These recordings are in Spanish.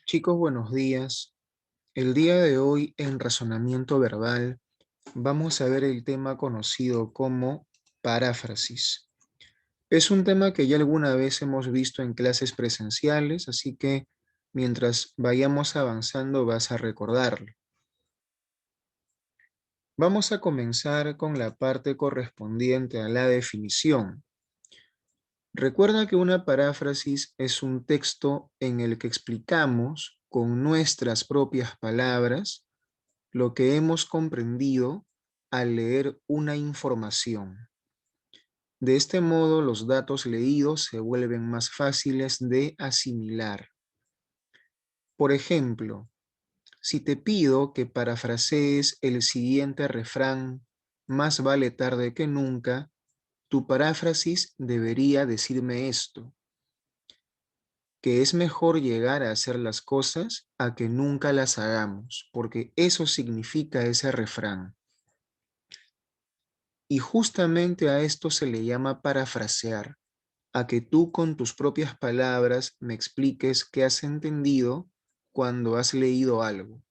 Chicos, buenos días. El día de hoy en razonamiento verbal vamos a ver el tema conocido como paráfrasis. Es un tema que ya alguna vez hemos visto en clases presenciales, así que mientras vayamos avanzando vas a recordarlo. Vamos a comenzar con la parte correspondiente a la definición. Recuerda que una paráfrasis es un texto en el que explicamos con nuestras propias palabras lo que hemos comprendido al leer una información. De este modo, los datos leídos se vuelven más fáciles de asimilar. Por ejemplo, si te pido que parafrasees el siguiente refrán, más vale tarde que nunca, tu paráfrasis debería decirme esto: que es mejor llegar a hacer las cosas a que nunca las hagamos, porque eso significa ese refrán. Y justamente a esto se le llama parafrasear, a que tú con tus propias palabras me expliques qué has entendido cuando has leído algo.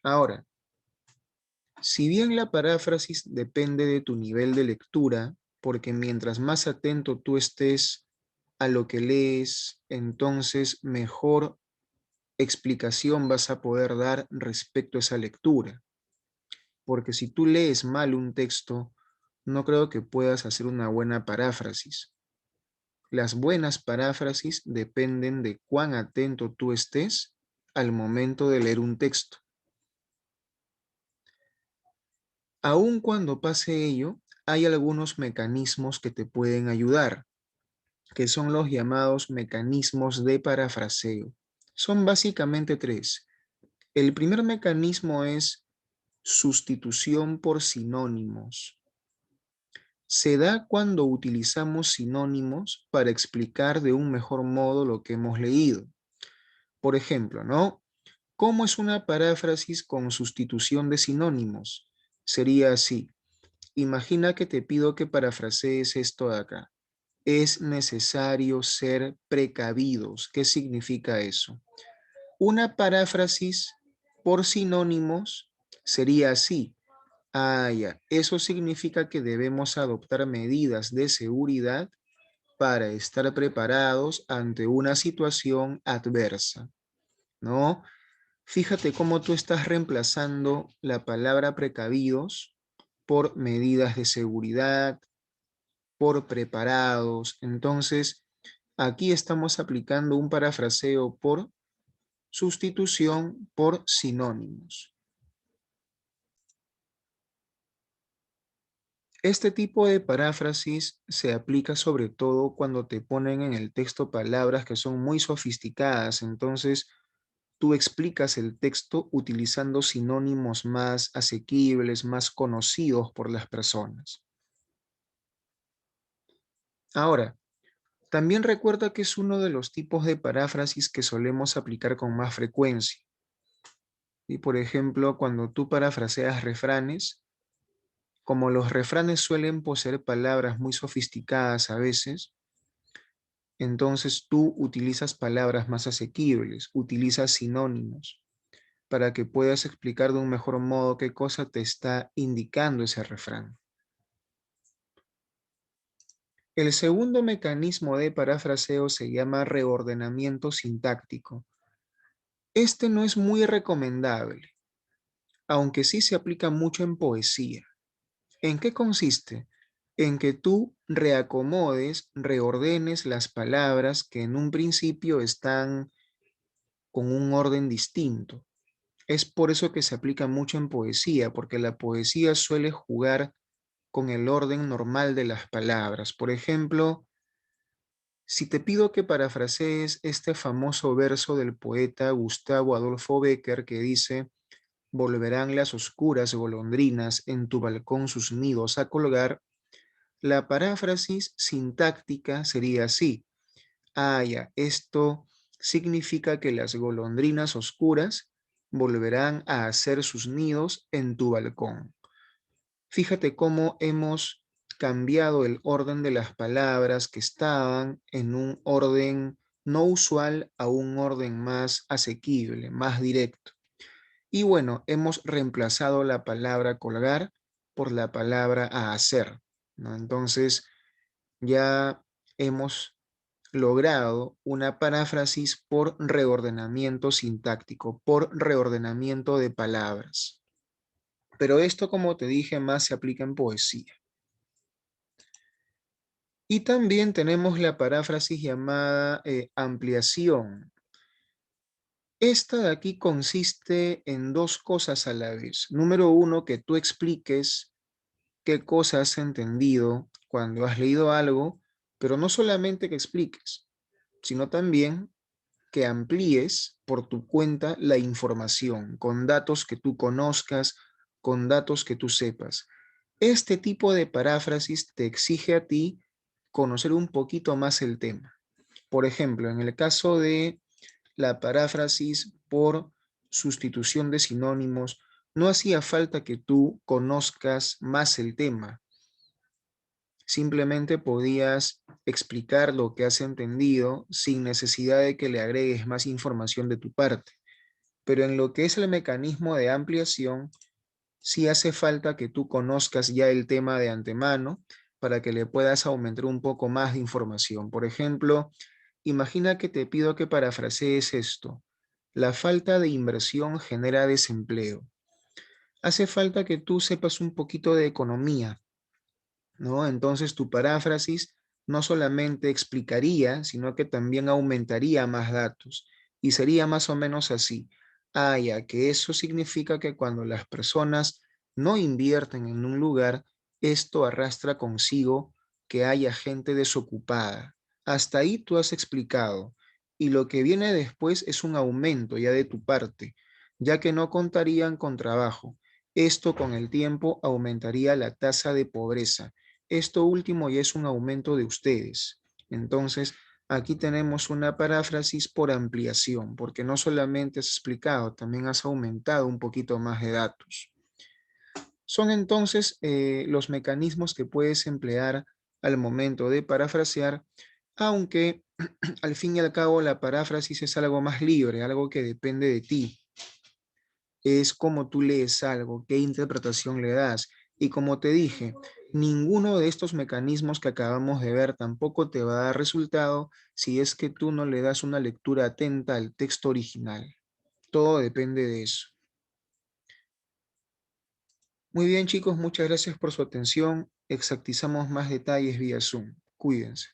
Ahora, si bien la paráfrasis depende de tu nivel de lectura, porque mientras más atento tú estés a lo que lees, entonces mejor explicación vas a poder dar respecto a esa lectura. Porque si tú lees mal un texto, no creo que puedas hacer una buena paráfrasis. Las buenas paráfrasis dependen de cuán atento tú estés al momento de leer un texto. Aun cuando pase ello, hay algunos mecanismos que te pueden ayudar, que son los llamados mecanismos de parafraseo. Son básicamente tres. El primer mecanismo es sustitución por sinónimos. Se da cuando utilizamos sinónimos para explicar de un mejor modo lo que hemos leído. Por ejemplo, ¿no? ¿Cómo es una paráfrasis con sustitución de sinónimos? Sería así: imagina que te pido que parafrasees esto de acá. Es necesario ser precavidos. ¿Qué significa eso? Una paráfrasis por sinónimos sería así: ah, ya. Eso significa que debemos adoptar medidas de seguridad para estar preparados ante una situación adversa, ¿no? Fíjate cómo tú estás reemplazando la palabra precavidos por medidas de seguridad, por preparados. Entonces, aquí estamos aplicando un parafraseo por sustitución por sinónimos. Este tipo de paráfrasis se aplica sobre todo cuando te ponen en el texto palabras que son muy sofisticadas, entonces tú explicas el texto utilizando sinónimos más asequibles, más conocidos por las personas. Ahora, también recuerda que es uno de los tipos de paráfrasis que solemos aplicar con más frecuencia. Y por ejemplo, cuando tú parafraseas refranes, como los refranes suelen poseer palabras muy sofisticadas a veces, entonces tú utilizas palabras más asequibles, utilizas sinónimos para que puedas explicar de un mejor modo qué cosa te está indicando ese refrán. El segundo mecanismo de parafraseo se llama reordenamiento sintáctico. Este no es muy recomendable, aunque sí se aplica mucho en poesía. ¿En qué consiste? En que tú reacomodes, reordenes las palabras que en un principio están con un orden distinto. Es por eso que se aplica mucho en poesía, porque la poesía suele jugar con el orden normal de las palabras. Por ejemplo, si te pido que parafrasees este famoso verso del poeta Gustavo Adolfo Bécquer que dice: volverán las oscuras golondrinas en tu balcón sus nidos a colgar, la paráfrasis sintáctica sería así: ah, ya, esto significa que las golondrinas oscuras volverán a hacer sus nidos en tu balcón. Fíjate cómo hemos cambiado el orden de las palabras que estaban en un orden no usual a un orden más asequible, más directo. Y bueno, hemos reemplazado la palabra colgar por la palabra a hacer, ¿no? Entonces ya hemos logrado una paráfrasis por reordenamiento sintáctico, por reordenamiento de palabras. Pero esto, como te dije, más se aplica en poesía. Y también tenemos la paráfrasis llamada ampliación. Esta de aquí consiste en dos cosas a la vez. Número uno, que tú expliques qué cosa has entendido cuando has leído algo, pero no solamente que expliques, sino también que amplíes por tu cuenta la información con datos que tú conozcas, con datos que tú sepas. Este tipo de paráfrasis te exige a ti conocer un poquito más el tema. Por ejemplo, en el caso de la paráfrasis por sustitución de sinónimos, no hacía falta que tú conozcas más el tema. Simplemente podías explicar lo que has entendido sin necesidad de que le agregues más información de tu parte. Pero en lo que es el mecanismo de ampliación, sí hace falta que tú conozcas ya el tema de antemano para que le puedas aumentar un poco más de información. Por ejemplo, imagina que te pido que parafrasees esto. La falta de inversión genera desempleo. Hace falta que tú sepas un poquito de economía, ¿no? Entonces tu paráfrasis no solamente explicaría, sino que también aumentaría más datos y sería más o menos así. Ah, ya que eso significa que cuando las personas no invierten en un lugar, esto arrastra consigo que haya gente desocupada. Hasta ahí tú has explicado. Y lo que viene después es un aumento ya de tu parte, ya que no contarían con trabajo. Esto con el tiempo aumentaría la tasa de pobreza. Esto último ya es un aumento de ustedes. Entonces, aquí tenemos una paráfrasis por ampliación, porque no solamente has explicado, también has aumentado un poquito más de datos. Son entonces los mecanismos que puedes emplear al momento de parafrasear, aunque al fin y al cabo la paráfrasis es algo más libre, algo que depende de ti. Es como tú lees algo, qué interpretación le das. Y como te dije, ninguno de estos mecanismos que acabamos de ver tampoco te va a dar resultado si es que tú no le das una lectura atenta al texto original. Todo depende de eso. Muy bien, chicos, muchas gracias por su atención. Exactizamos más detalles vía Zoom. Cuídense.